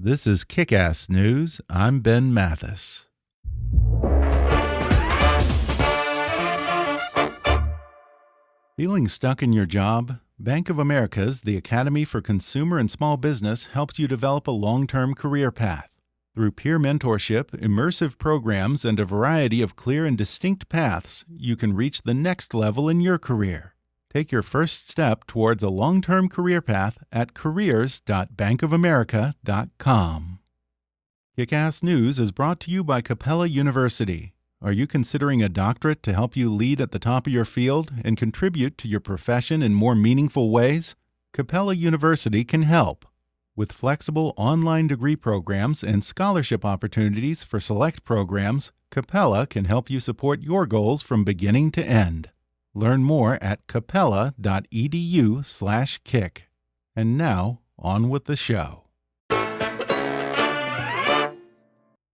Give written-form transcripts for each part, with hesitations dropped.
This is Kick-Ass News. I'm Ben Mathis. Feeling stuck in your job? Bank of America's The Academy for Consumer and Small Business helps you develop a long-term career path. Through peer mentorship, immersive programs, and a variety of clear and distinct paths, you can reach the next level in your career. Take your first step towards a long-term career path at careers.bankofamerica.com. Kick-Ass News is brought to you by Capella University. Are you considering a doctorate to help you lead at the top of your field and contribute to your profession in more meaningful ways? Capella University can help. With flexible online degree programs and scholarship opportunities for select programs, Capella can help you support your goals from beginning to end. Learn more at capella.edu/kick. And now, on with the show.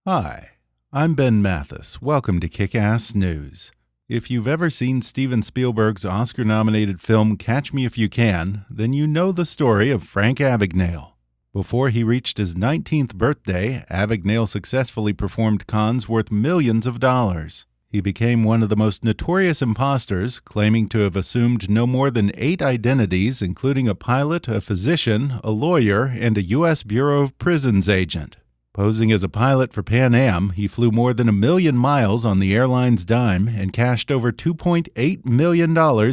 Hi, I'm Ben Mathis. Welcome to Kick-Ass News. If you've ever seen Steven Spielberg's Oscar-nominated film Catch Me If You Can, then you know the story of Frank Abignale. Before he reached his 19th birthday, Abignale successfully performed cons worth millions of dollars. He became one of the most notorious imposters, claiming to have assumed no more than 8 identities, including a pilot, a physician, a lawyer, and a U.S. Bureau of Prisons agent. Posing as a pilot for Pan Am, he flew more than 1 million miles on the airline's dime and cashed over $2.8 million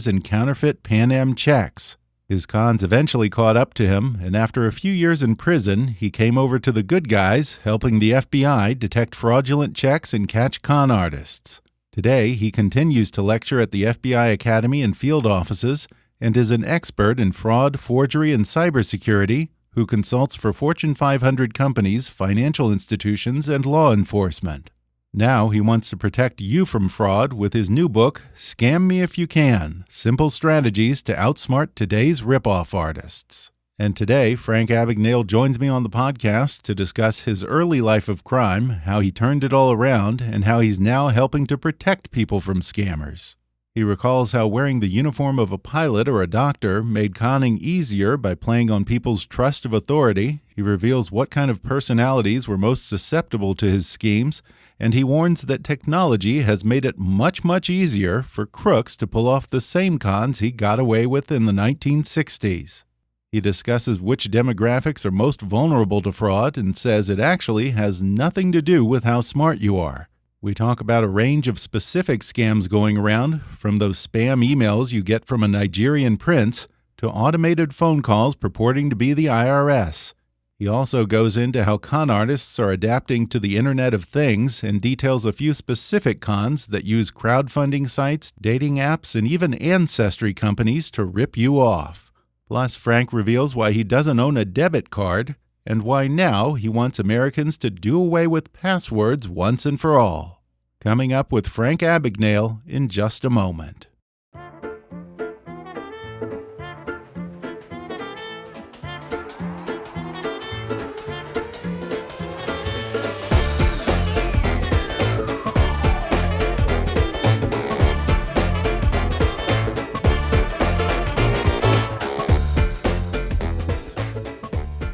in counterfeit Pan Am checks. His cons eventually caught up to him, and after a few years in prison, he came over to the good guys, helping the FBI detect fraudulent checks and catch con artists. Today, he continues to lecture at the FBI Academy and field offices and is an expert in fraud, forgery, and cybersecurity who consults for Fortune 500 companies, financial institutions, and law enforcement. Now he wants to protect you from fraud with his new book, Scam Me If You Can: Simple Strategies to Outsmart Today's Ripoff Artists. And today, Frank Abignale joins me on the podcast to discuss his early life of crime, how he turned it all around, and how he's now helping to protect people from scammers. He recalls how wearing the uniform of a pilot or a doctor made conning easier by playing on people's trust of authority. He reveals what kind of personalities were most susceptible to his schemes, and he warns that technology has made it much easier for crooks to pull off the same cons he got away with in the 1960s. He discusses which demographics are most vulnerable to fraud and says it actually has nothing to do with how smart you are. We talk about a range of specific scams going around, from those spam emails you get from a Nigerian prince to automated phone calls purporting to be the IRS. He also goes into how con artists are adapting to the Internet of Things and details a few specific cons that use crowdfunding sites, dating apps, and even ancestry companies to rip you off. Plus, Frank reveals why he doesn't own a debit card and why now he wants Americans to do away with passwords once and for all. Coming up with Frank Abignale in just a moment.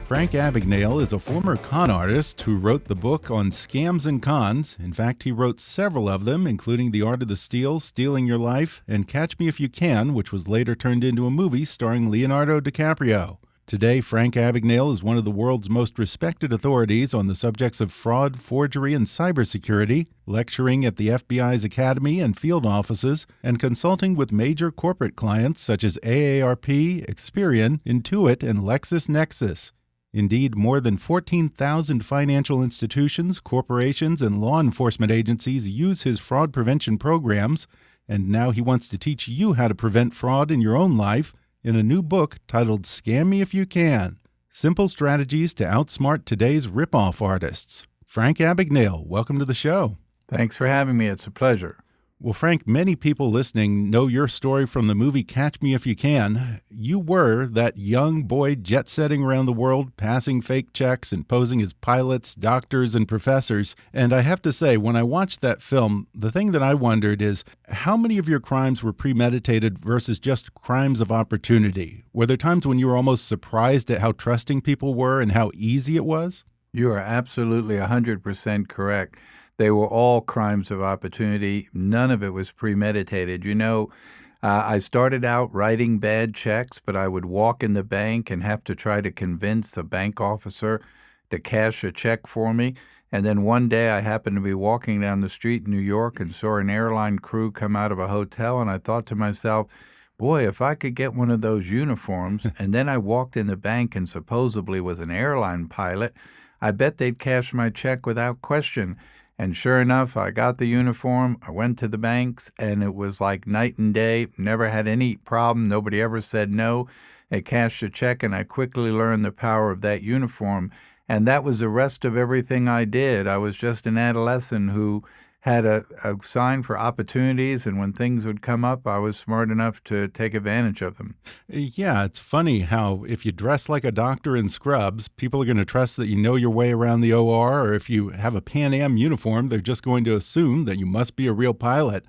Frank Abignale is a former con artist who wrote the book on scams and cons. In fact, he wrote several of them, including The Art of the Steal, Stealing Your Life, and Catch Me If You Can, which was later turned into a movie starring Leonardo DiCaprio. Today, Frank Abignale is one of the world's most respected authorities on the subjects of fraud, forgery, and cybersecurity, lecturing at the FBI's Academy and field offices, and consulting with major corporate clients such as AARP, Experian, Intuit, and LexisNexis. Indeed, more than 14,000 financial institutions, corporations, and law enforcement agencies use his fraud prevention programs, and now he wants to teach you how to prevent fraud in your own life in a new book titled Scam Me If You Can: Simple Strategies to Outsmart Today's Ripoff Artists. Frank Abignale, welcome to the show. Thanks for having me. It's a pleasure. Well, Frank, many people listening know your story from the movie Catch Me If You Can. You were that young boy jet-setting around the world, passing fake checks and posing as pilots, doctors, and professors. And I have to say, when I watched that film, the thing that I wondered is how many of your crimes were premeditated versus just crimes of opportunity? Were there times when you were almost surprised at how trusting people were and how easy it was? You are absolutely 100% correct. They were all crimes of opportunity. None of it was premeditated. I started out writing bad checks, but I would walk in the bank and have to try to convince the bank officer to cash a check for me. And then one day I happened to be walking down the street in New York and saw an airline crew come out of a hotel. And I thought to myself, boy, if I could get one of those uniforms, and then I walked in the bank and supposedly was an airline pilot, I bet they'd cash my check without question. And sure enough, I got the uniform, I went to the banks, and it was like night and day. Never had any problem. Nobody ever said no. They cashed a check, and I quickly learned the power of that uniform. And that was the rest of everything I did. I was just an adolescent who had a sign for opportunities, and when things would come up, I was smart enough to take advantage of them. Yeah, it's funny how if you dress like a doctor in scrubs, people are going to trust that you know your way around the OR, or if you have a Pan Am uniform, they're just going to assume that you must be a real pilot.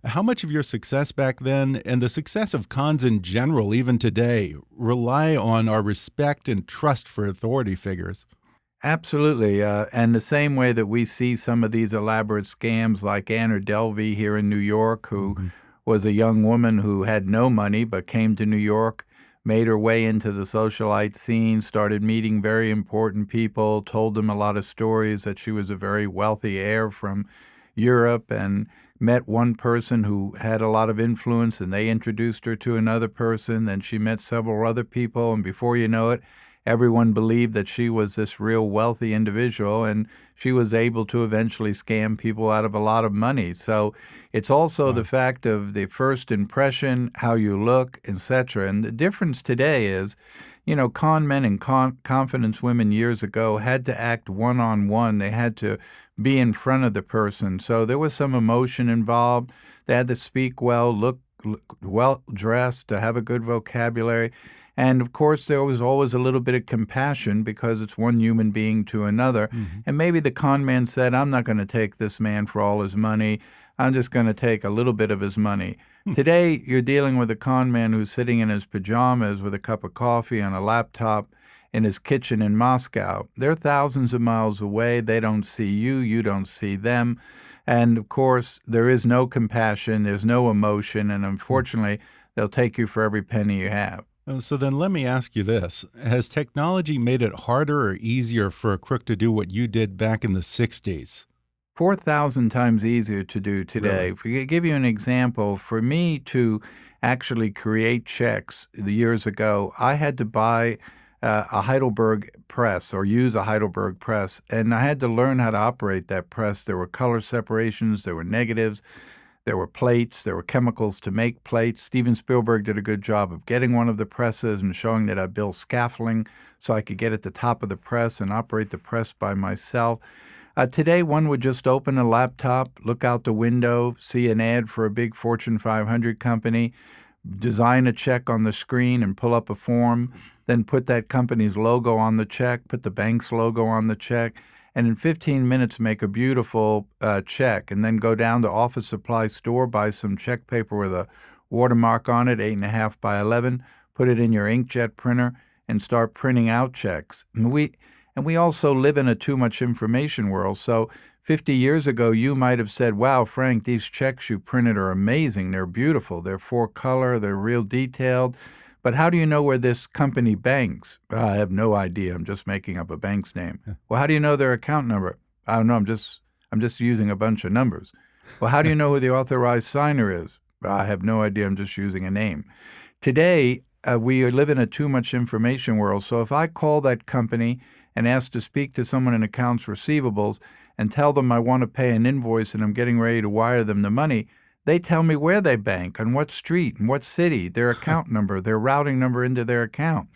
How much of your success back then and the success of cons in general, even today, rely on our respect and trust for authority figures? Absolutely. And the same way that we see some of these elaborate scams like Anna Delvey here in New York, who Hmm. was a young woman who had no money but came to New York, made her way into the socialite scene, started meeting very important people, told them a lot of stories that she was a very wealthy heir from Europe, and met one person who had a lot of influence, and they introduced her to another person. Then she met several other people, and before you know it, everyone believed that she was this real wealthy individual, and she was able to eventually scam people out of a lot of money. So it's also the Wow. fact of the first impression, how you look, etc. And the difference today is, con men and confidence women years ago had to act one-on-one. They had to be in front of the person. So there was some emotion involved. They had to speak well, look well dressed, to have a good vocabulary. And of course, there was always a little bit of compassion because it's one human being to another. Hmm. And maybe the con man said, I'm not going to take this man for all his money. I'm just going to take a little bit of his money. Today, you're dealing with a con man who's sitting in his pajamas with a cup of coffee on a laptop in his kitchen in Moscow. They're thousands of miles away. They don't see you. You don't see them. And of course, there is no compassion. There's no emotion. And unfortunately, they'll take you for every penny you have. So then let me ask you this. Has technology made it harder or easier for a crook to do what you did back in the 60s? 4,000 times easier to do today. Really? If we give you an example, for me to actually create checks the years ago, I had to buy a Heidelberg press or use a Heidelberg press, and I had to learn how to operate that press. There were color separations, there were negatives, there were plates, there were chemicals to make plates. Steven Spielberg did a good job of getting one of the presses and showing that I built scaffolding so I could get at the top of the press and operate the press by myself. Today, one would just open a laptop, look out the window, see an ad for a big Fortune 500 company, design a check on the screen and pull up a form, then put that company's logo on the check, put the bank's logo on the check, and in 15 minutes make a beautiful check, and then go down to Office Supply store, buy some check paper with a watermark on it, 8.5 by 11, put it in your inkjet printer, and start printing out checks. And we also live in a too much information world. So 50 years ago, you might have said, wow, Frank, these checks you printed are amazing. They're beautiful. They're four color. They're real detailed. But how do you know where this company banks? I have no idea. I'm just making up a bank's name. Well, how do you know their account number? I don't know. I'm just using a bunch of numbers. Well, how do you know who the authorized signer is? I have no idea. I'm just using a name. Today, we live in a too much information world. So if I call that company and ask to speak to someone in accounts receivables and tell them I want to pay an invoice and I'm getting ready to wire them the money, they tell me where they bank, on what street, in what city, their account number, their routing number into their account.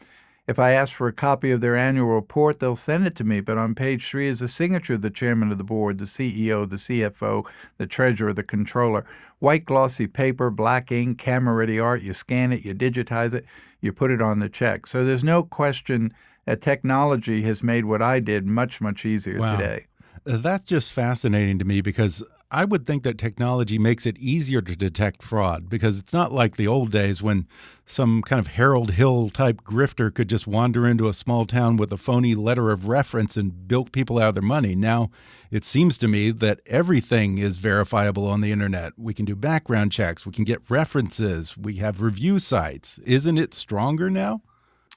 If I ask for a copy of their annual report, they'll send it to me, but on page 3 is a signature of the chairman of the board, the CEO, the CFO, the treasurer, the controller. White glossy paper, black ink, camera-ready art. You scan it, you digitize it, you put it on the check. So there's no question that technology has made what I did much, much easier Wow. today. That's just fascinating to me because I would think that technology makes it easier to detect fraud because it's not like the old days when some kind of Harold Hill type grifter could just wander into a small town with a phony letter of reference and bilk people out of their money. Now, it seems to me that everything is verifiable on the internet. We can do background checks, we can get references, we have review sites. Isn't it stronger now?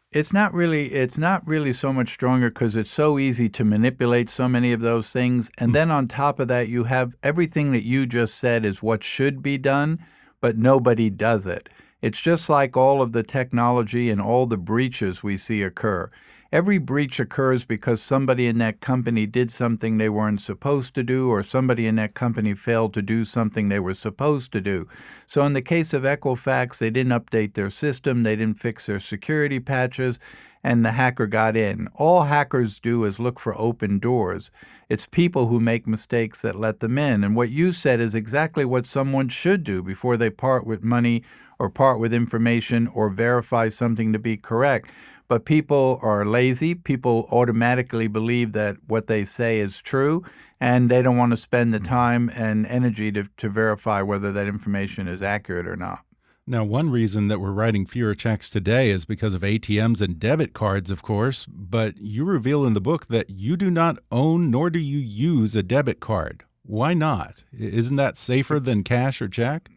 It's not really so much stronger because it's so easy to manipulate so many of those things. And then on top of that, you have everything that you just said is what should be done, but nobody does it. It's just like all of the technology and all the breaches we see occur. Every breach occurs because somebody in that company did something they weren't supposed to do, or somebody in that company failed to do something they were supposed to do. So in the case of Equifax, they didn't update their system, they didn't fix their security patches, and the hacker got in. All hackers do is look for open doors. It's people who make mistakes that let them in. And what you said is exactly what someone should do before they part with money or part with information or verify something to be correct. But people are lazy. People automatically believe that what they say is true, and they don't want to spend the time and energy to verify whether that information is accurate or not. Now, one reason that we're writing fewer checks today is because of ATMs and debit cards, of course, but you reveal in the book that you do not own nor do you use a debit card. Why not? Isn't that safer than cash or check?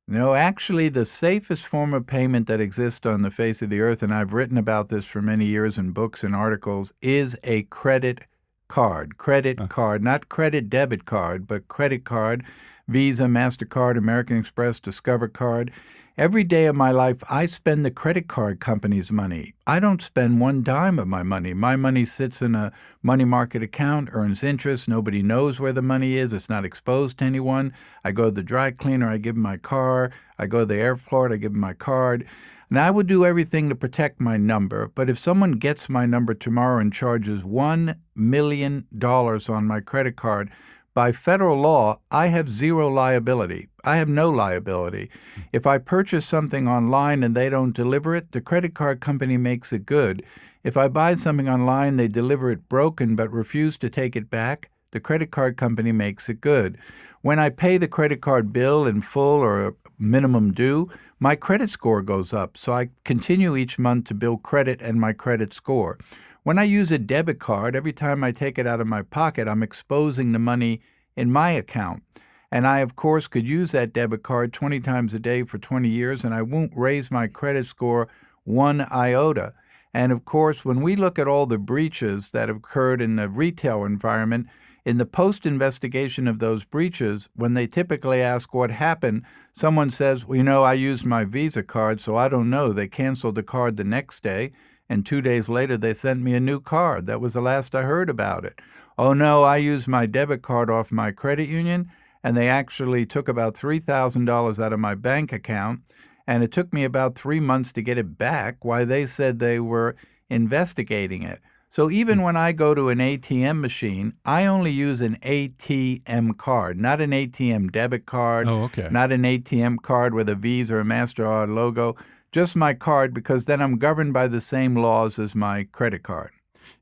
No, actually, the safest form of payment that exists on the face of the earth, and I've written about this for many years in books and articles, is a credit card. Credit card, not credit debit card, but credit card, Visa, MasterCard, American Express, Discover Card. Every day of my life, I spend the credit card company's money. I don't spend one dime of my money. My money sits in a money market account, earns interest. Nobody knows where the money is. It's not exposed to anyone. I go to the dry cleaner, I give them my car. I go to the airport, I give them my card. And I would do everything to protect my number, but if someone gets my number tomorrow and charges $1 million on my credit card, by federal law, I have zero liability. I have no liability. If I purchase something online and they don't deliver it, the credit card company makes it good. If I buy something online, they deliver it broken but refuse to take it back, the credit card company makes it good. When I pay the credit card bill in full or minimum due, my credit score goes up, so I continue each month to build credit and my credit score. When I use a debit card, every time I take it out of my pocket, I'm exposing the money in my account. And I, of course, could use that debit card 20 times a day for 20 years, and I won't raise my credit score one iota. And, of course, when we look at all the breaches that have occurred in the retail environment, in the post-investigation of those breaches, when they typically ask what happened, someone says, well, I used my Visa card, so I don't know. They canceled the card the next day. And 2 days later, they sent me a new card. That was the last I heard about it. Oh, no, I used my debit card off my credit union, and they actually took about $3,000 out of my bank account, and it took me about 3 months to get it back, while they said they were investigating it. So even when I go to an ATM machine, I only use an ATM card, not an ATM debit card, Oh, okay. not an ATM card with a Visa or MasterCard logo. Just my card, because then I'm governed by the same laws as my credit card.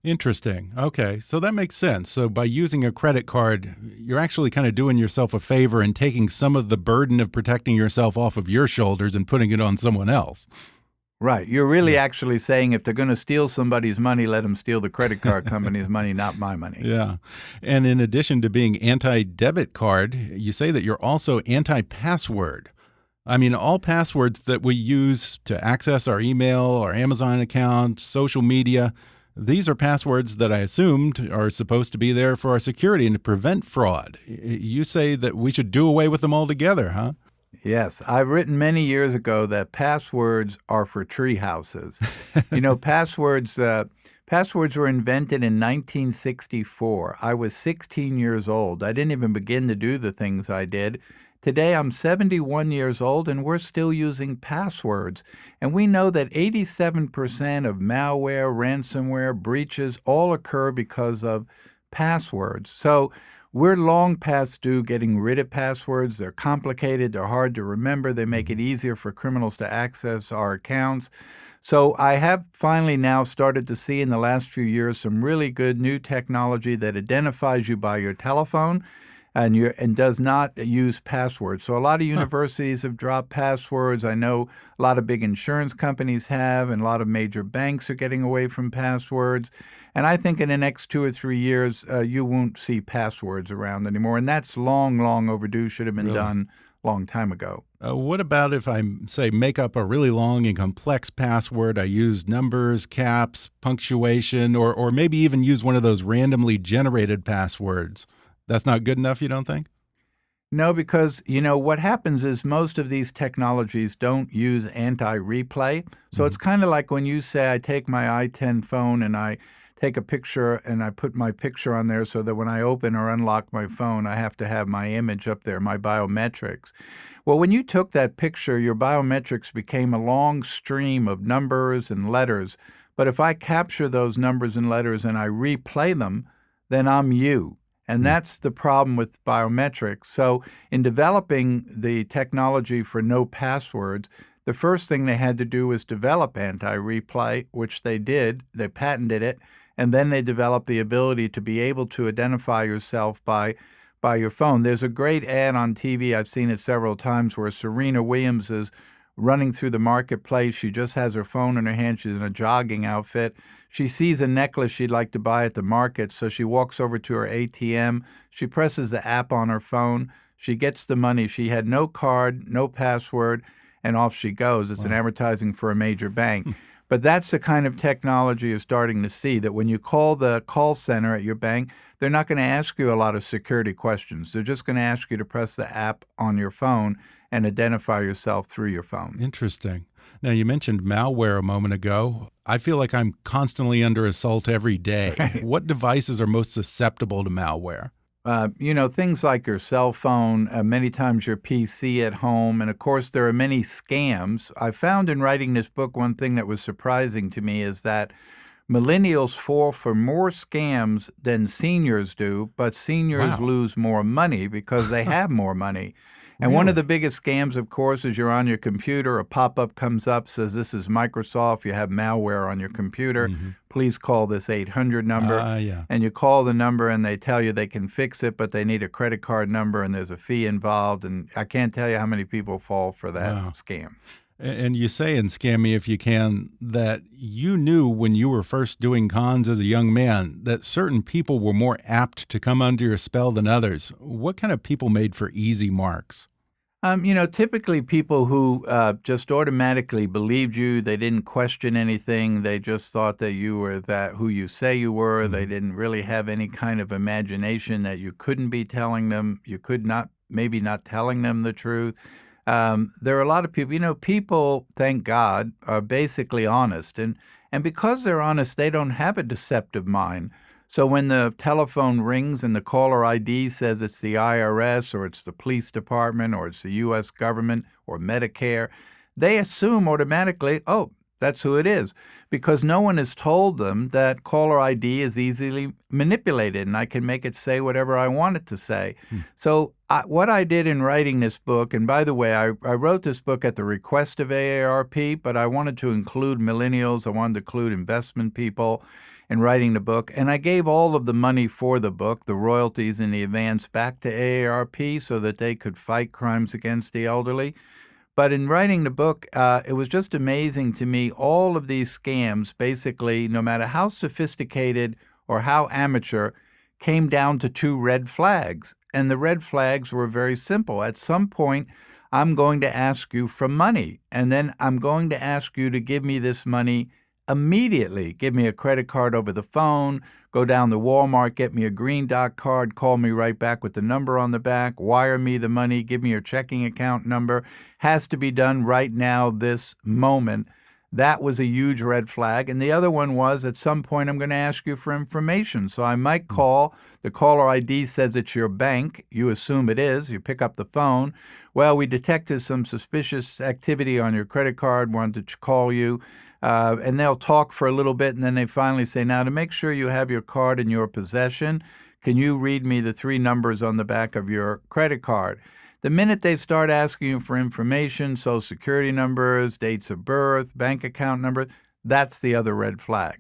Interesting. Okay. So that makes sense. So by using a credit card, you're actually kind of doing yourself a favor and taking some of the burden of protecting yourself off of your shoulders and putting it on someone else. Right. You're really actually saying if they're going to steal somebody's money, let them steal the credit card company's money, not my money. Yeah. And in addition to being anti-debit card, you say that you're also anti-password. I mean, all passwords that we use to access our email, our Amazon account, social media, these are passwords that I assumed are supposed to be there for our security and to prevent fraud. You say that we should do away with them altogether, huh? Yes, I've written many years ago that passwords are for tree houses. Passwords were invented in 1964. I was 16 years old. I didn't even begin to do the things I did. Today, I'm 71 years old, and we're still using passwords. And we know that 87% of malware, ransomware, breaches all occur because of passwords. So we're long past due getting rid of passwords. They're complicated. They're hard to remember. They make it easier for criminals to access our accounts. So I have finally now started to see in the last few years some really good new technology that identifies you by your telephone. and does not use passwords. So a lot of universities have dropped passwords. I know a lot of big insurance companies have, and a lot of major banks are getting away from passwords. And I think in the next 2 or 3 years, you won't see passwords around anymore. And that's long, long overdue. Should have been Really? done a long time ago. What about if I, say, make up a really long and complex password? I use numbers, caps, punctuation, or maybe even use one of those randomly generated passwords. That's not good enough, you don't think? No, because what happens is most of these technologies don't use anti-replay. So it's kind of like when you say I take my i10 phone and I take a picture and I put my picture on there so that when I open or unlock my phone, I have to have my image up there, my biometrics. Well, when you took that picture, your biometrics became a long stream of numbers and letters. But if I capture those numbers and letters and I replay them, then I'm you. And that's the problem with biometrics. So in developing the technology for no passwords, the first thing they had to do was develop anti-replay, which they did. They patented it. And then they developed the ability to be able to identify yourself by your phone. There's a great ad on TV, I've seen it several times, where Serena Williams is running through the marketplace. She just has her phone in her hand. She's in a jogging outfit. She sees a necklace she'd like to buy at the market, so she walks over to her ATM. She presses the app on her phone. She gets the money. She had no card, no password, and off she goes. It's an advertising for a major bank. But that's the kind of technology you're starting to see, that when you call the call center at your bank, they're not going to ask you a lot of security questions. They're just going to ask you to press the app on your phone and identify yourself through your phone. Interesting. Now, you mentioned malware a moment ago. I feel like I'm constantly under assault every day. Right. What devices are most susceptible to malware? Things like your cell phone, many times your PC at home, and of course there are many scams. I found in writing this book one thing that was surprising to me is that millennials fall for more scams than seniors do, but seniors Wow. lose more money because they have more money. And one of Really? the biggest scams, of course, is you're on your computer, a pop-up comes up, says, "This is Microsoft, you have malware on your computer. Please call this 800 number." Yeah. And you call the number and they tell you they can fix it, but they need a credit card number and there's a fee involved. And I can't tell you how many people fall for that Wow. scam. And you say in Scam Me If You Can that you knew when you were first doing cons as a young man that certain people were more apt to come under your spell than others. What kind of people made for easy marks? Typically people who just automatically believed you, they didn't question anything, they just thought that you were that who you say you were. They didn't really have any kind of imagination that you couldn't be telling them, you could not, maybe not telling them the truth. There are a lot of people, people, thank God, are basically honest. And because they're honest, they don't have a deceptive mind. So when the telephone rings and the caller ID says it's the IRS or it's the police department or it's the U.S. government or Medicare, they assume automatically, oh, that's who it is, because no one has told them that caller ID is easily manipulated and I can make it say whatever I want it to say. So what I did in writing this book, and by the way, I wrote this book at the request of AARP, but I wanted to include millennials, I wanted to include investment people in writing the book, and I gave all of the money for the book, the royalties and the advance, back to AARP so that they could fight crimes against the elderly. But in writing the book, it was just amazing to me, all of these scams, basically, no matter how sophisticated or how amateur, came down to two red flags. And the red flags were very simple. At some point, I'm going to ask you for money, and then I'm going to ask you to give me this money immediately. Give me a credit card over the phone, go down to Walmart, get me a green dot card, call me right back with the number on the back, wire me the money, give me your checking account number. Has to be done right now, this moment. That was a huge red flag. And the other one was, at some point, I'm going to ask you for information. So I might call. The caller ID says it's your bank. You assume it is. You pick up the phone. Well, we detected some suspicious activity on your credit card, wanted to call you. And they'll talk for a little bit, and then they finally say, now, to make sure you have your card in your possession, can you read me the 3 numbers on the back of your credit card? The minute they start asking you for information, Social Security numbers, dates of birth, bank account numbers, that's the other red flag.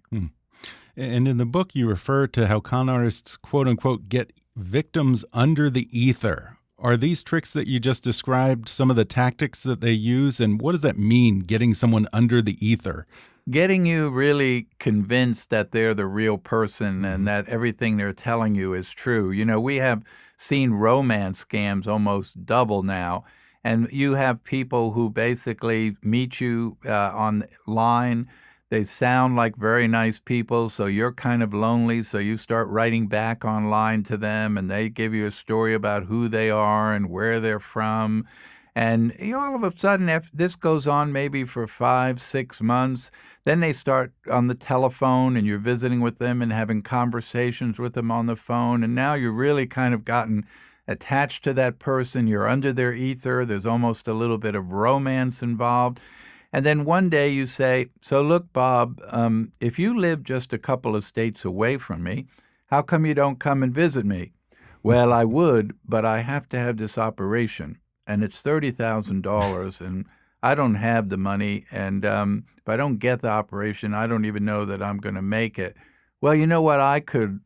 And in the book, you refer to how con artists, quote unquote, get Victims under the ether. Are these tricks that you just described some of the tactics that they use? And what does that mean, getting someone under the ether? Getting you really convinced that they're the real person and Mhm. that everything they're telling you is true. You know, we have seen romance scams almost double now, and you have people who basically meet you online. They sound like very nice people, so you're kind of lonely, so you start writing back online to them, and they give you a story about who they are and where they're from. And all of a sudden, if this goes on maybe for 5, 6 months, then they start on the telephone and you're visiting with them and having conversations with them on the phone. And now you're really kind of gotten attached to that person. You're under their ether. There's almost a little bit of romance involved. And then one day you say, "So look, Bob, if you live just a couple of states away from me, how come you don't come and visit me?" "Well, I would, but I have to have this operation, and it's $30,000, and I don't have the money, and if I don't get the operation, I don't even know that I'm going to make it." "Well, you know what? I could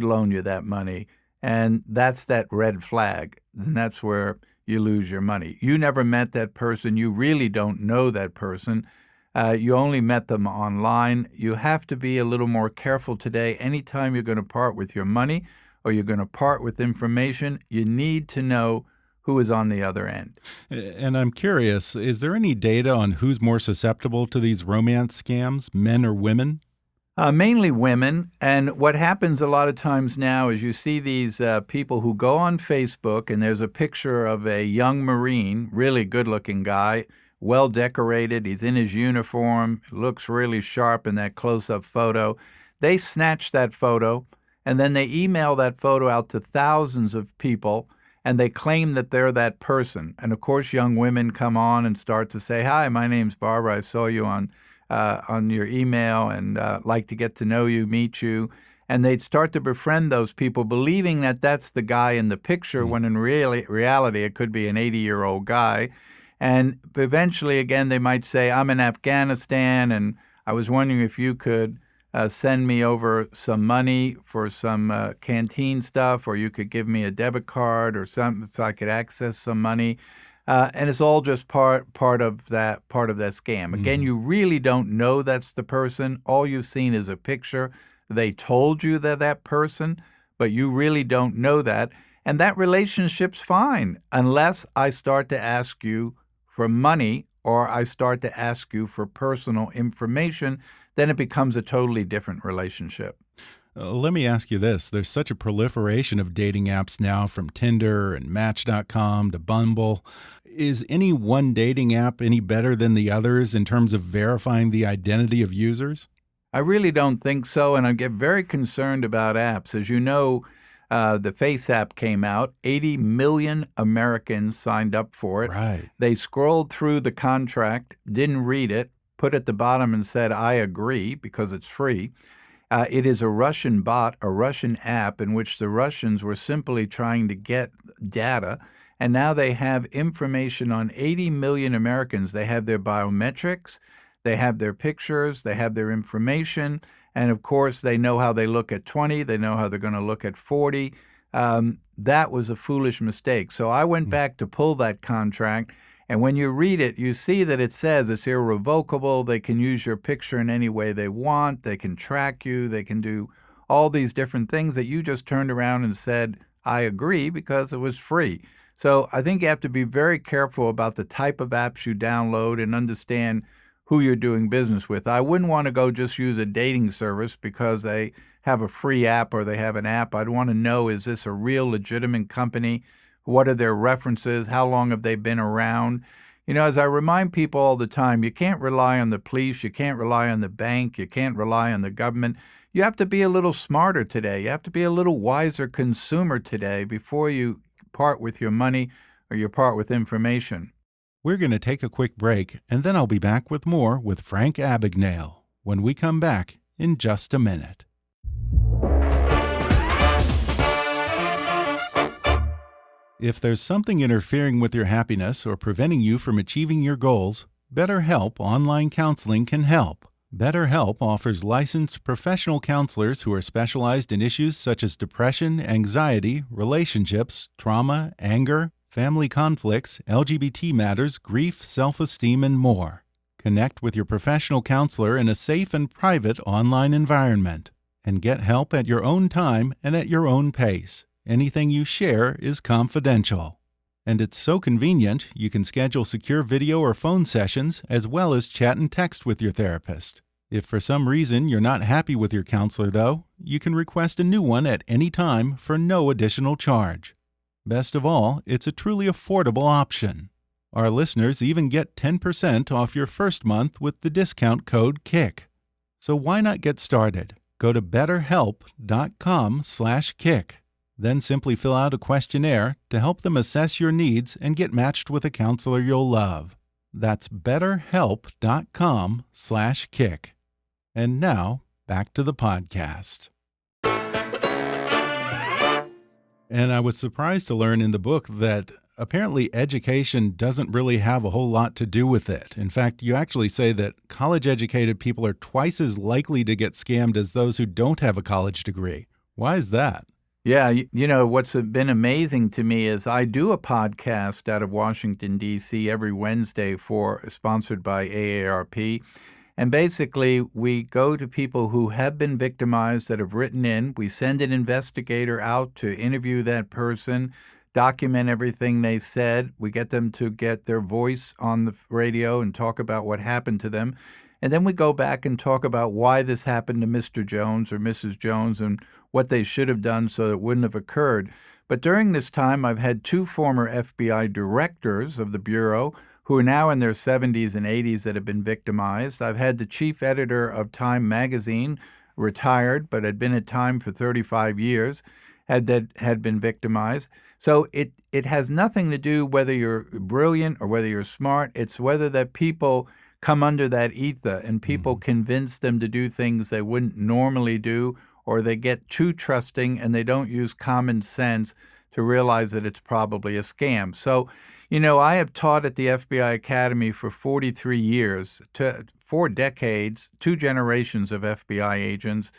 loan you that money," and that's that red flag. And that's where you lose your money. You never met that person. You really don't know that person. You only met them online. You have to be a little more careful today. Anytime you're going to part with your money or you're going to part with information, you need to know who is on the other end. And I'm curious, is there any data on who's more susceptible to these romance scams, men or women? Mainly women. And what happens a lot of times now is you see these people who go on Facebook and there's a picture of a young Marine, really good looking guy, well decorated. He's in his uniform, looks really sharp in that close up photo. They snatch that photo and then they email that photo out to thousands of people and they claim that they're that person. And of course, young women come on and start to say, "Hi, my name's Barbara. I saw you on your email and like to get to know you, meet you." And they'd start to befriend those people, believing that that's the guy in the picture, when in reality it could be an 80-year-old guy. And eventually, again, they might say, "I'm in Afghanistan, and I was wondering if you could send me over some money for some canteen stuff, or you could give me a debit card or something so I could access some money." And it's all just part of that scam. Again, Mhm. you really don't know that's the person. All you've seen is a picture. They told you they're that person, but you really don't know that. And that relationship's fine unless I start to ask you for money or I start to ask you for personal information. Then it becomes a totally different relationship. Let me ask you this. There's such a proliferation of dating apps now, from Tinder and Match.com to Bumble. Is any one dating app any better than the others in terms of verifying the identity of users? I really don't think so, and I get very concerned about apps. As you know, the Face app came out. 80 million Americans signed up for it. Right. They scrolled through the contract, didn't read it, put at the bottom and said, "I agree," because it's free. It is a Russian bot, a Russian app in which the Russians were simply trying to get data, and now they have information on 80 million Americans. They have their biometrics, they have their pictures, they have their information, and of course, they know how they look at 20, they know how they're going to look at 40. That was a foolish mistake. So I went back to pull that contract. And when you read it, you see that it says it's irrevocable. They can use your picture in any way they want. They can track you. They can do all these different things that you just turned around and said, "I agree," because it was free. So I think you have to be very careful about the type of apps you download and understand who you're doing business with. I wouldn't want to go just use a dating service because they have a free app or they have an app. I'd want to know, is this a real legitimate company? What are their references? How long have they been around? As I remind people all the time, you can't rely on the police, you can't rely on the bank, you can't rely on the government. You have to be a little smarter today. You have to be a little wiser consumer today before you part with your money or you part with information. We're going to take a quick break, and then I'll be back with more with Frank Abignale when we come back in just a minute. If there's something interfering with your happiness or preventing you from achieving your goals, BetterHelp Online Counseling can help. BetterHelp offers licensed professional counselors who are specialized in issues such as depression, anxiety, relationships, trauma, anger, family conflicts, LGBT matters, grief, self-esteem, and more. Connect with your professional counselor in a safe and private online environment. And get help at your own time and at your own pace. Anything you share is confidential. And it's so convenient, you can schedule secure video or phone sessions as well as chat and text with your therapist. If for some reason you're not happy with your counselor, though, you can request a new one at any time for no additional charge. Best of all, it's a truly affordable option. Our listeners even get 10% off your first month with the discount code KICK. So why not get started? Go to betterhelp.com/kick. Then simply fill out a questionnaire to help them assess your needs and get matched with a counselor you'll love. That's betterhelp.com/kick. And now, back to the podcast. And I was surprised to learn in the book that apparently education doesn't really have a whole lot to do with it. In fact, you actually say that college-educated people are twice as likely to get scammed as those who don't have a college degree. Why is that? Yeah, you know, what's been amazing to me is I do a podcast out of Washington, D.C. every Wednesday sponsored by AARP. And basically, we go to people who have been victimized that have written in. We send an investigator out to interview that person, document everything they said. We get them to get their voice on the radio and talk about what happened to them. And then we go back and talk about why this happened to Mr. Jones or Mrs. Jones and what they should have done so it wouldn't have occurred. But during this time, I've had two former FBI directors of the Bureau who are now in their 70s and 80s that have been victimized. I've had the chief editor of Time magazine, retired, but had been at Time for 35 years, had been victimized. So it has nothing to do whether you're brilliant or whether you're smart. It's whether that people come under that ether and people convince them to do things they wouldn't normally do, or they get too trusting and they don't use common sense to realize that it's probably a scam. So, you know, I have taught at the FBI Academy for 43 years, 4 decades, 2 generations of FBI agents.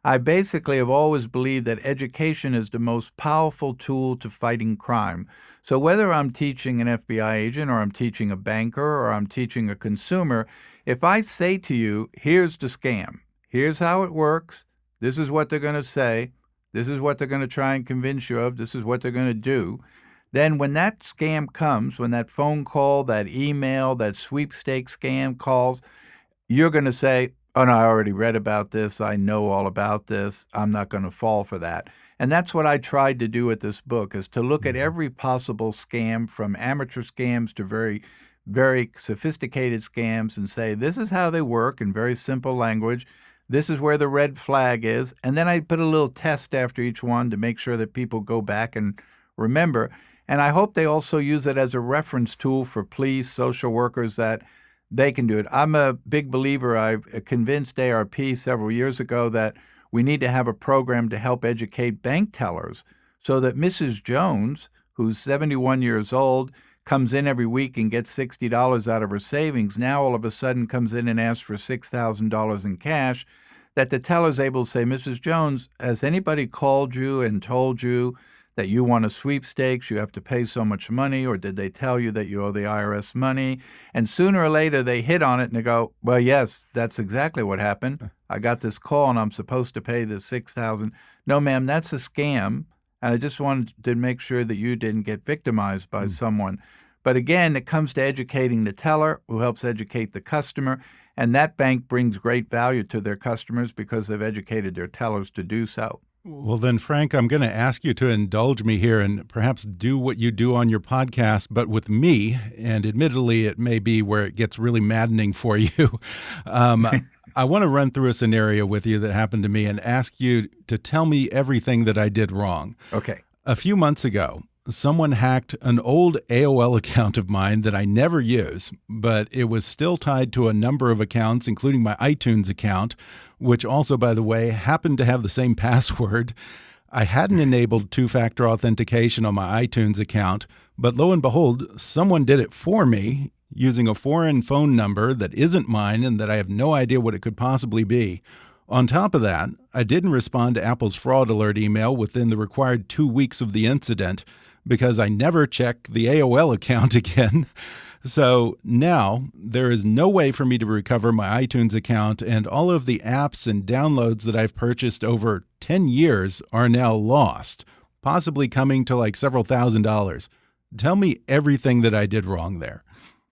I basically have always believed that education is the most powerful tool to fighting crime. So whether I'm teaching an FBI agent or I'm teaching a banker or I'm teaching a consumer, if I say to you, here's the scam, here's how it works, this is what they're going to say, this is what they're going to try and convince you of, this is what they're going to do, then when that scam comes, when that phone call, that email, that sweepstakes scam calls, you're going to say, oh, no, I already read about this. I know all about this. I'm not going to fall for that. And that's what I tried to do with this book, is to look at every possible scam, from amateur scams to very, very sophisticated scams, and say, this is how they work in very simple language. This is where the red flag is. And then I put a little test after each one to make sure that people go back and remember. And I hope they also use it as a reference tool for police, social workers, that they can do it. I'm a big believer. I convinced ARP several years ago that we need to have a program to help educate bank tellers so that Mrs. Jones, who's 71 years old, comes in every week and gets $60 out of her savings, now all of a sudden comes in and asks for $6,000 in cash, that the teller's able to say, Mrs. Jones, has anybody called you and told you that you want a sweepstakes, you have to pay so much money, or did they tell you that you owe the IRS money? And sooner or later they hit on it and they go, well, yes, that's exactly what happened. I got this call and I'm supposed to pay the $6,000. No, ma'am, that's a scam. And I just wanted to make sure that you didn't get victimized by someone. But again, it comes to educating the teller, who helps educate the customer. And that bank brings great value to their customers because they've educated their tellers to do so. Well, then, Frank, I'm going to ask you to indulge me here and perhaps do what you do on your podcast, but with me. And admittedly, it may be where it gets really maddening for you. I want to run through a scenario with you that happened to me and ask you to tell me everything that I did wrong. Okay. A few months ago, someone hacked an old AOL account of mine that I never use, but it was still tied to a number of accounts, including my iTunes account, which also, by the way, happened to have the same password. I hadn't enabled two-factor authentication on my iTunes account, but lo and behold, someone did it for me using a foreign phone number that isn't mine and that I have no idea what it could possibly be. On top of that, I didn't respond to Apple's fraud alert email within the required 2 weeks of the incident because I never check the AOL account again. So now there is no way for me to recover my iTunes account, and all of the apps and downloads that I've purchased over 10 years are now lost, possibly coming to like several $1,000s. Tell me everything that I did wrong there.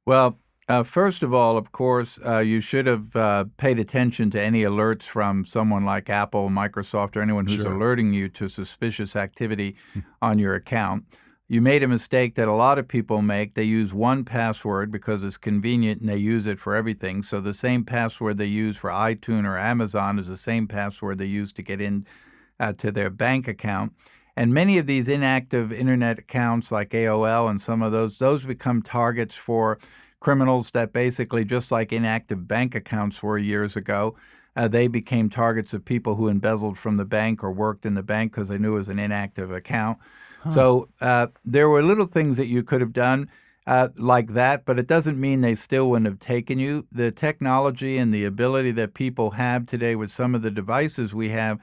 Well, first of all, of course, you should have paid attention to any alerts from someone like Apple, Microsoft, or anyone who's alerting you to suspicious activity on your account. You made a mistake that a lot of people make. They use one password because it's convenient and they use it for everything. So the same password they use for iTunes or Amazon is the same password they use to get in to their bank account. And many of these inactive internet accounts like AOL and some of those become targets for criminals that basically, just like inactive bank accounts were years ago, they became targets of people who embezzled from the bank or worked in the bank because they knew it was an inactive account. So there were little things that you could have done like that, but it doesn't mean they still wouldn't have taken you. The technology and the ability that people have today with some of the devices we have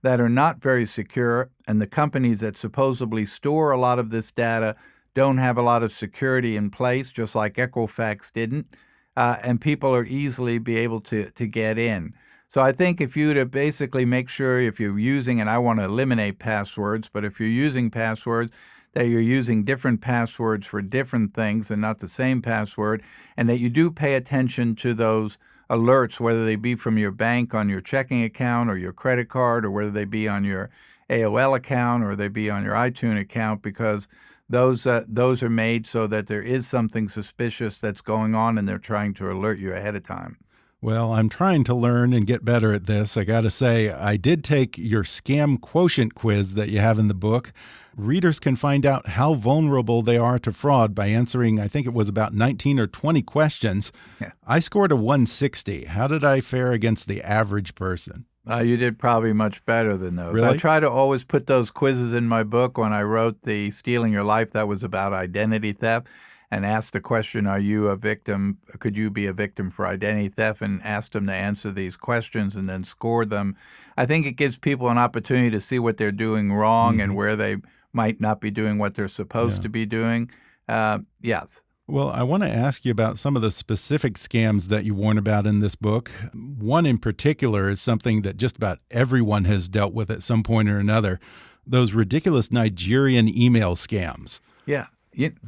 that are not very secure, and the companies that supposedly store a lot of this data don't have a lot of security in place, just like Equifax didn't, and people are easily be able to get in. So I think if you to basically make sure if you're using, and I want to eliminate passwords, but if you're using passwords, that you're using different passwords for different things and not the same password, and that you do pay attention to those alerts, whether they be from your bank on your checking account or your credit card, or whether they be on your AOL account or they be on your iTunes account, because those are made so that there is something suspicious that's going on and they're trying to alert you ahead of time. Well, I'm trying to learn and get better at this. I got to say, I did take your scam quotient quiz that you have in the book. Readers can find out how vulnerable they are to fraud by answering, I think it was about 19 or 20 questions. Yeah. I scored a 160. How did I fare against the average person? You did probably much better than those. Really? I try to always put those quizzes in my book. When I wrote the Stealing Your Life, that was about identity theft, and asked the question, are you a victim? Could you be a victim for identity theft? And asked them to answer these questions and then scored them. I think it gives people an opportunity to see what they're doing wrong and where they might not be doing what they're supposed to be doing. Yes. Well, I want to ask you about some of the specific scams that you warn about in this book. One in particular is something that just about everyone has dealt with at some point or another, those ridiculous Nigerian email scams. Yeah.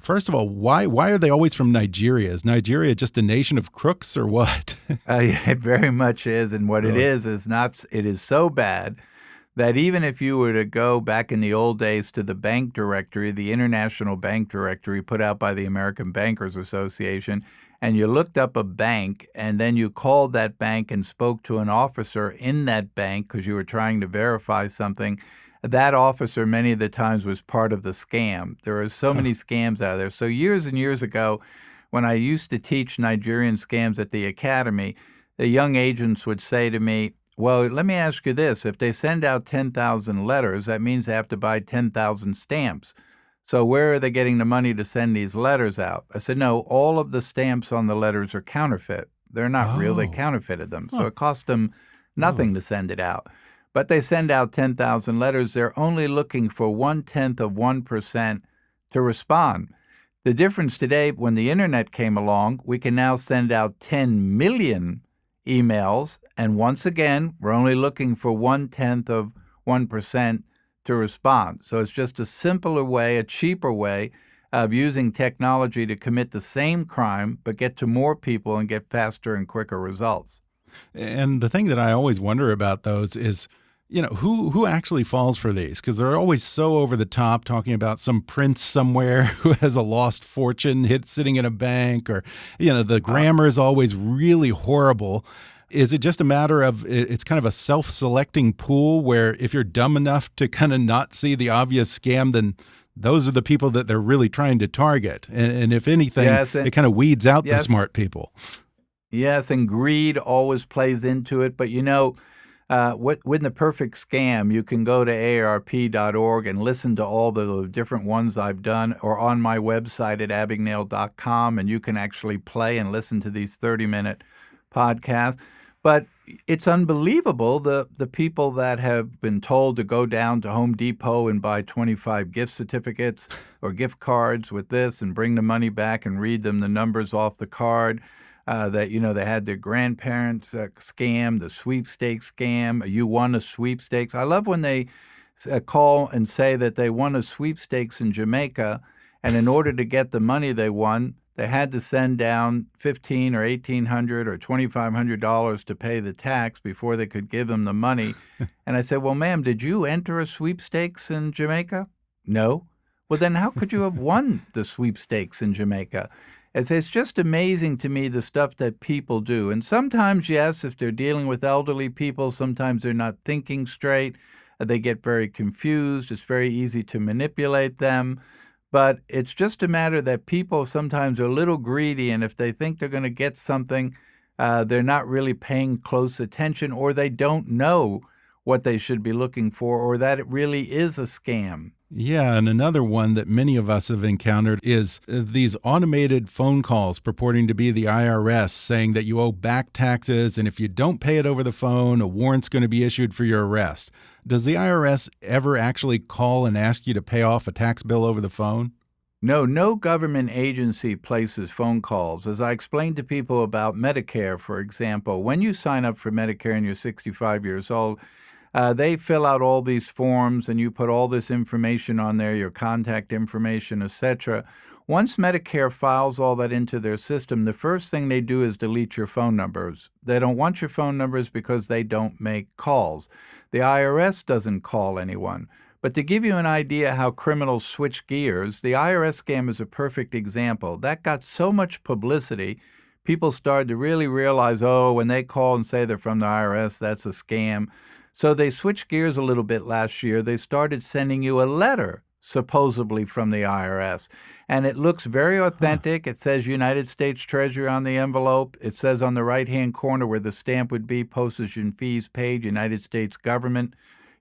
First of all, why are they always from Nigeria? Is Nigeria just a nation of crooks or what? It very much is, and what it is not. It is so bad that even if you were to go back in the old days to the bank directory, the International Bank Directory put out by the American Bankers Association, and you looked up a bank, and then you called that bank and spoke to an officer in that bank because you were trying to verify something, that officer many of the times was part of the scam. There are so many scams out there. So years and years ago, when I used to teach Nigerian scams at the academy, the young agents would say to me, well, let me ask you this. If they send out 10,000 letters, that means they have to buy 10,000 stamps. So where are they getting the money to send these letters out? I said, no, all of the stamps on the letters are counterfeit. They're not real. They counterfeited them. So it cost them nothing to send it out. But they send out 10,000 letters. They're only looking for 0.1% to respond. The difference today, when the internet came along, we can now send out 10 million emails. And once again, we're only looking for 0.1% to respond. So it's just a simpler way, a cheaper way of using technology to commit the same crime, but get to more people and get faster and quicker results. And the thing that I always wonder about those is, you know, who actually falls for these? Because they're always so over the top, talking about some prince somewhere who has a lost fortune sitting in a bank, or, you know, the grammar is always really horrible. Is it just a matter of it's kind of a self-selecting pool where if you're dumb enough to kind of not see the obvious scam, then those are the people that they're really trying to target? And if anything, it kind of weeds out the smart people. Yes, and greed always plays into it. But, you know, With the perfect scam, you can go to aarp.org and listen to all the different ones I've done, or on my website at abignale.com, and you can actually play and listen to these 30-minute podcasts. But it's unbelievable, the people that have been told to go down to Home Depot and buy 25 gift certificates or gift cards with this and bring the money back and read them the numbers off the card. That they had their grandparents scam, the sweepstakes scam. You won a sweepstakes. I love when they call and say that they won a sweepstakes in Jamaica, and in order to get the money they won, they had to send down $1,500 or $1,800 or $2,500 to pay the tax before they could give them the money. And I said, "Well, ma'am, did you enter a sweepstakes in Jamaica?" "No." "Well, then how could you have won the sweepstakes in Jamaica?" It's just amazing to me the stuff that people do. And sometimes, yes, if they're dealing with elderly people, sometimes they're not thinking straight. They get very confused. It's very easy to manipulate them. But it's just a matter that people sometimes are a little greedy, and if they think they're going to get something, they're not really paying close attention, or they don't know what they should be looking for, or that it really is a scam. Yeah, and another one that many of us have encountered is these automated phone calls purporting to be the IRS saying that you owe back taxes, and if you don't pay it over the phone, a warrant's going to be issued for your arrest. Does the IRS ever actually call and ask you to pay off a tax bill over the phone? No government agency places phone calls. As I explained to people about Medicare, for example, when you sign up for Medicare and you're 65 years old, they fill out all these forms and you put all this information on there, your contact information, etc. Once Medicare files all that into their system, the first thing they do is delete your phone numbers. They don't want your phone numbers because they don't make calls. The IRS doesn't call anyone. But to give you an idea how criminals switch gears, the IRS scam is a perfect example. That got so much publicity, people started to really realize, oh, when they call and say they're from the IRS, that's a scam. So they switched gears a little bit last year. They started sending you a letter, supposedly from the IRS. And it looks very authentic. It says United States Treasury on the envelope. It says on the right-hand corner where the stamp would be, postage and fees paid, United States government.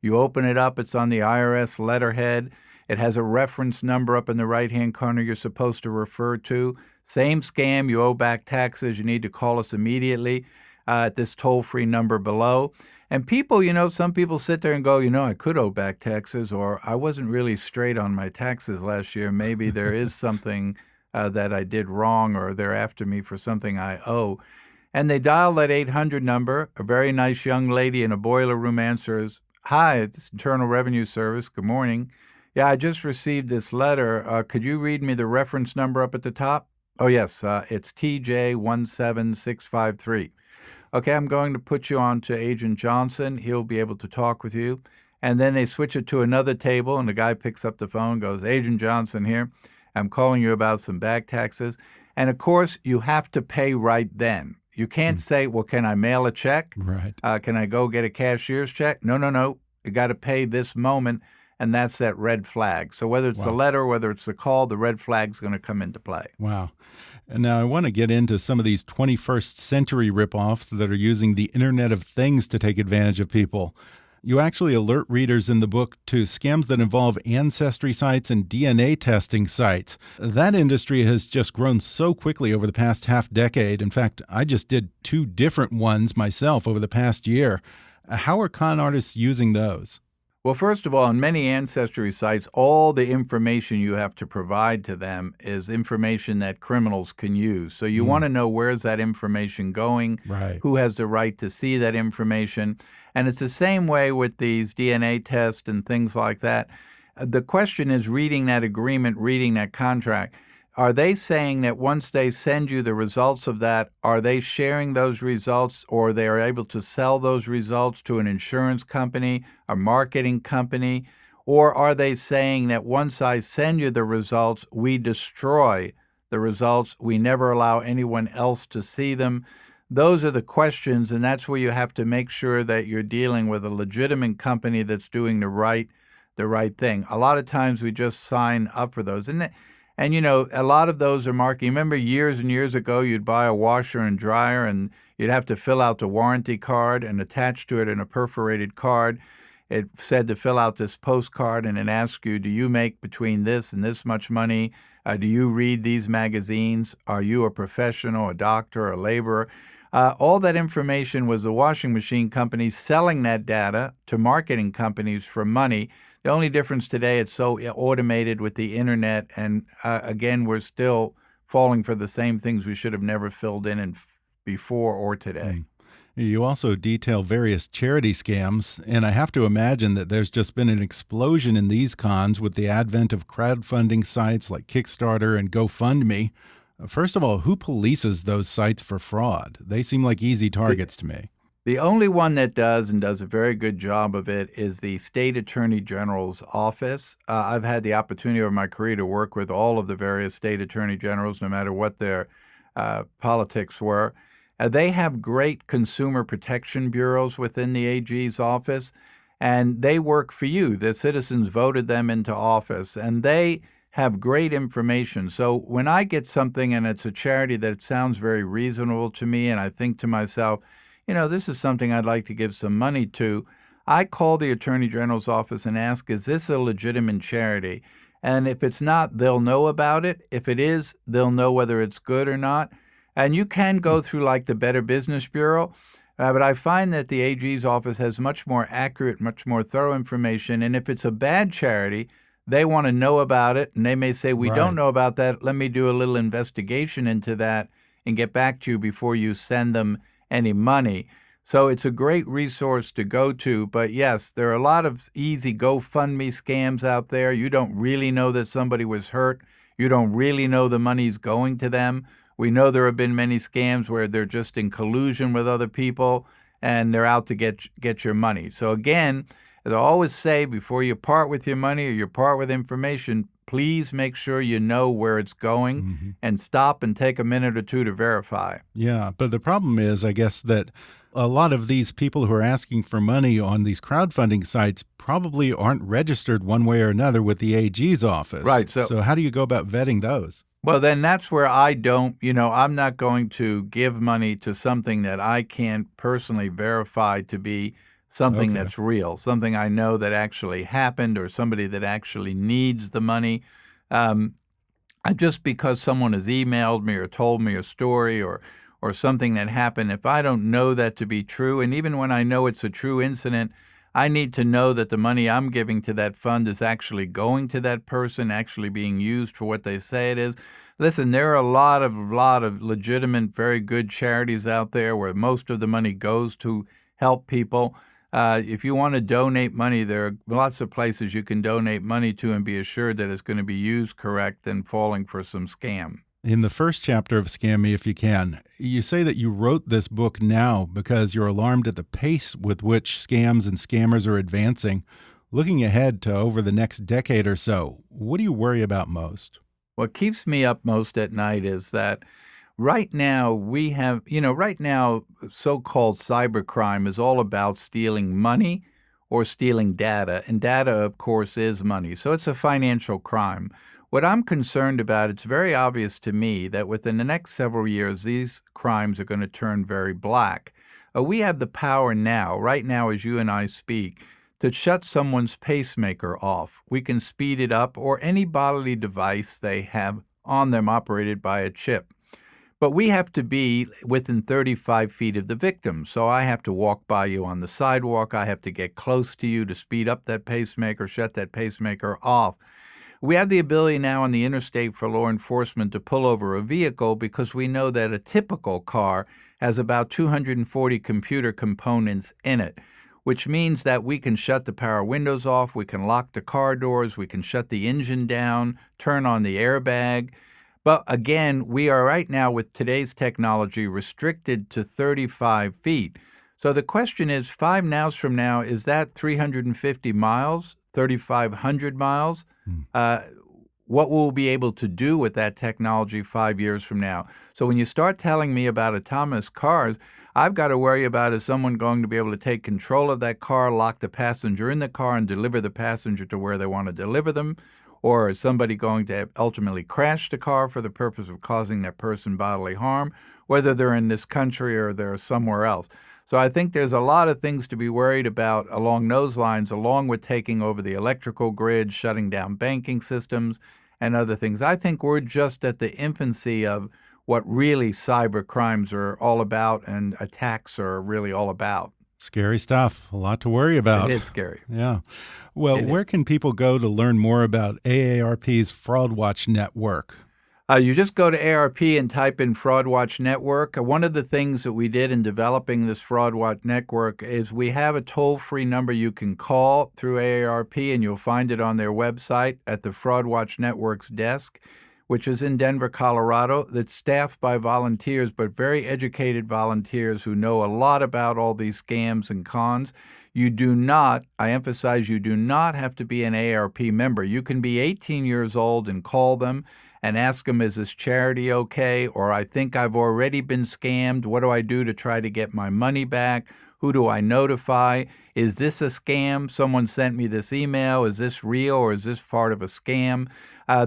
You open it up, it's on the IRS letterhead. It has a reference number up in the right-hand corner you're supposed to refer to. Same scam, you owe back taxes, you need to call us immediately at this toll-free number below. And people, some people sit there and go, I could owe back taxes, or I wasn't really straight on my taxes last year. Maybe there is something that I did wrong, or they're after me for something I owe. And they dial that 800 number. A very nice young lady in a boiler room answers, "Hi, it's Internal Revenue Service. Good morning. Yeah, I just received this letter. Could you read me the reference number up at the top?" "Oh, yes, it's TJ17653. "Okay, I'm going to put you on to Agent Johnson. He'll be able to talk with you." And then they switch it to another table, and the guy picks up the phone, goes, "Agent Johnson here. I'm calling you about some back taxes." And, of course, you have to pay right then. You can't say, "Well, can I mail a check? Right. Can I go get a cashier's check?" No. You got to pay this moment, and that's that red flag. So whether it's the letter, whether it's the call, the red flag's going to come into play. Wow. And now I want to get into some of these 21st century ripoffs that are using the Internet of Things to take advantage of people. You actually alert readers in the book to scams that involve ancestry sites and DNA testing sites. That industry has just grown so quickly over the past half decade. In fact, I just did 2 different ones myself over the past year. How are con artists using those? Well, first of all, on many ancestry sites, all the information you have to provide to them is information that criminals can use. So you want to know, where's that information going, Right. Who has the right to see that information. And it's the same way with these DNA tests and things like that. The question is, reading that agreement, reading that contract, are they saying that once they send you the results of that, are they sharing those results, or they are able to sell those results to an insurance company, a marketing company? Or are they saying that once I send you the results, we destroy the results, we never allow anyone else to see them? Those are the questions, and that's where you have to make sure that you're dealing with a legitimate company that's doing the right thing. A lot of times we just sign up for those. And a lot of those are marketing. Remember years and years ago, you'd buy a washer and dryer and You'd have to fill out the warranty card and attach to it in a perforated card. It said to fill out this postcard and it asked you, do you make between this and this much money? Do you read these magazines? Are you a professional, a doctor, a laborer? All that information was the washing machine companies selling that data to marketing companies for money. The only difference today, it's so automated with the internet, and again, we're still falling for the same things we should have never filled in before or today. You also detail various charity scams, and I have to imagine that there's just been an explosion in these cons with the advent of crowdfunding sites like Kickstarter and GoFundMe. First of all, who polices those sites for fraud? They seem like easy targets to me. The only one that does, and does a very good job of it, is the State Attorney General's office. I've had the opportunity over my career to work with all of the various State Attorney Generals, no matter what their politics were. They have great consumer protection bureaus within the AG's office, and they work for you. The citizens voted them into office, and they have great information. So when I get something and it's a charity that sounds very reasonable to me, and I think to myself, this is something I'd like to give some money to, I call the Attorney General's office and ask, is this a legitimate charity? And if it's not, they'll know about it. If it is, they'll know whether it's good or not. And you can go through like the Better Business Bureau, but I find that the AG's office has much more accurate, much more thorough information. And if it's a bad charity, they want to know about it, and they may say, we don't know about that. Let me do a little investigation into that and get back to you before you send them any money. So it's a great resource to go to. But yes, there are a lot of easy GoFundMe scams out there. You don't really know that somebody was hurt. You don't really know the money's going to them. We know there have been many scams where they're just in collusion with other people and they're out to get your money. So again, as I always say, before you part with your money or you part with information, please make sure you know where it's going and stop and take a minute or two to verify. Yeah, but the problem is, I guess, that a lot of these people who are asking for money on these crowdfunding sites probably aren't registered one way or another with the AG's office. Right. So how do you go about vetting those? Well, then that's where I don't, I'm not going to give money to something that I can't personally verify to be something that's real, something I know that actually happened, or somebody that actually needs the money. Just because someone has emailed me or told me a story or something that happened, if I don't know that to be true, and even when I know it's a true incident, I need to know that the money I'm giving to that fund is actually going to that person, actually being used for what they say it is. Listen, there are a lot of legitimate, very good charities out there where most of the money goes to help people. If you want to donate money, there are lots of places you can donate money to and be assured that it's going to be used correct and falling for some scam. In the first chapter of Scam Me If You Can, you say that you wrote this book now because you're alarmed at the pace with which scams and scammers are advancing. Looking ahead to over the next decade or so, what do you worry about most? What keeps me up most at night is that right now we have, right now so-called cybercrime is all about stealing money or stealing data. And data, of course, is money. So it's a financial crime. What I'm concerned about, it's very obvious to me that within the next several years, these crimes are going to turn very black. We have the power now, right now as you and I speak, to shut someone's pacemaker off. We can speed it up, or any bodily device they have on them operated by a chip. But we have to be within 35 feet of the victim. So I have to walk by you on the sidewalk. I have to get close to you to speed up that pacemaker, shut that pacemaker off. We have the ability now on the interstate for law enforcement to pull over a vehicle because we know that a typical car has about 240 computer components in it, which means that we can shut the power windows off, we can lock the car doors, we can shut the engine down, turn on the airbag. But again, we are right now with today's technology restricted to 35 feet. So the question is, 5 nows from now, is that 350 miles, 3,500 miles? What we'll be able to do with that technology 5 years from now. So when you start telling me about autonomous cars, I've got to worry about, is someone going to be able to take control of that car, lock the passenger in the car, and deliver the passenger to where they want to deliver them? or is somebody going to ultimately crash the car for the purpose of causing that person bodily harm, whether they're in this country or they're somewhere else. So I think there's a lot of things to be worried about along those lines, along with taking over the electrical grid, shutting down banking systems, and other things. I think we're just at the infancy of what really cyber crimes are all about and attacks are really all about. Scary stuff. A lot to worry about. It is scary. Yeah. Well, where can people go to learn more about AARP's Fraud Watch Network? You just go to AARP and type in Fraud Watch Network. One of the things that we did in developing this Fraud Watch Network is we have a toll-free number you can call through AARP, and you'll find it on their website at the Fraud Watch Network's desk, which is in Denver, Colorado, that's staffed by volunteers, but very educated volunteers who know a lot about all these scams and cons. You do not, I emphasize, you do not have to be an AARP member. You can be 18 years old and call them and ask them, is this charity okay? Or I think I've already been scammed. What do I do to try to get my money back? Who do I notify? Is this a scam? Someone sent me this email. Is this real or is this part of a scam?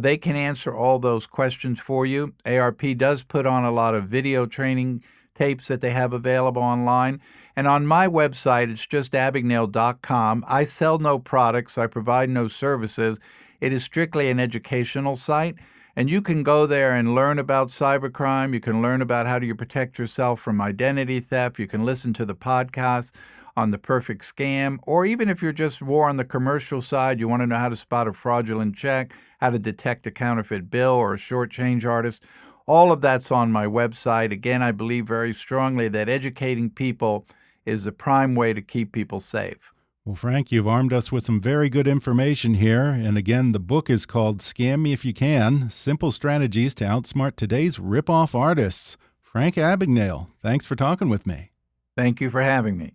They can answer all those questions for you. AARP does put on a lot of video training tapes that they have available online. And on my website, it's just abignale.com. I sell no products. I provide no services. It is strictly an educational site. And you can go there and learn about cybercrime. You can learn about how do you protect yourself from identity theft. You can listen to the podcast on the perfect scam. Or even if you're just more on the commercial side, you want to know how to spot a fraudulent check, how to detect a counterfeit bill or a shortchange artist. All of that's on my website. Again, I believe very strongly that educating people is the prime way to keep people safe. Well, Frank, you've armed us with some very good information here. And again, the book is called Scam Me If You Can, Simple Strategies to Outsmart Today's Rip-Off Artists. Frank Abignale, thanks for talking with me. Thank you for having me.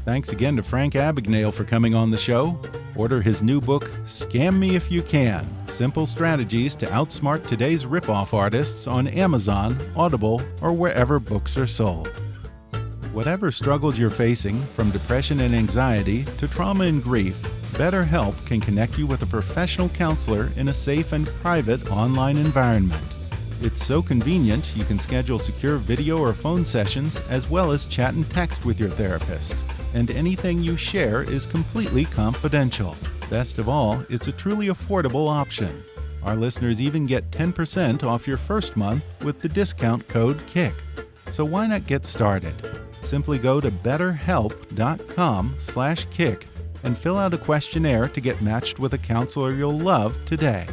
Thanks again to Frank Abignale for coming on the show. Order his new book, Scam Me If You Can, Simple Strategies to Outsmart Today's Rip-Off Artists on Amazon, Audible, or wherever books are sold. Whatever struggles you're facing, from depression and anxiety to trauma and grief, BetterHelp can connect you with a professional counselor in a safe and private online environment. It's so convenient you can schedule secure video or phone sessions as well as chat and text with your therapist. And anything you share is completely confidential. Best of all, it's a truly affordable option. Our listeners even get 10% off your first month with the discount code KICK. So why not get started? Simply go to betterhelp.com/kick and fill out a questionnaire to get matched with a counselor you'll love today.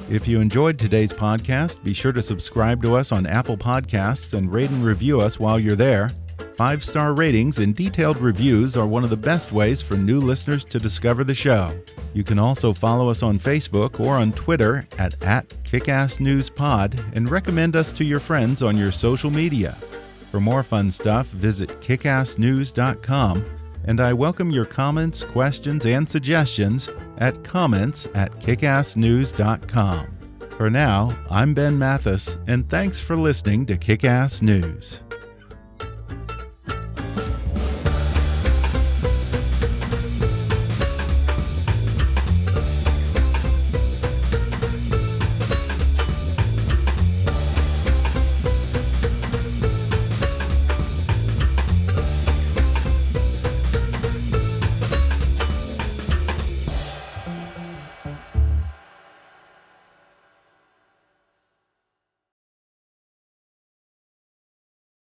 If you enjoyed today's podcast, be sure to subscribe to us on Apple Podcasts and rate and review us while you're there. 5-star ratings and detailed reviews are one of the best ways for new listeners to discover the show. You can also follow us on Facebook or on Twitter at @KickassNewsPod and recommend us to your friends on your social media. For more fun stuff, visit kickassnews.com, and I welcome your comments, questions, and suggestions at comments@kickassnews.com. For now, I'm Ben Mathis, and thanks for listening to Kick-Ass News.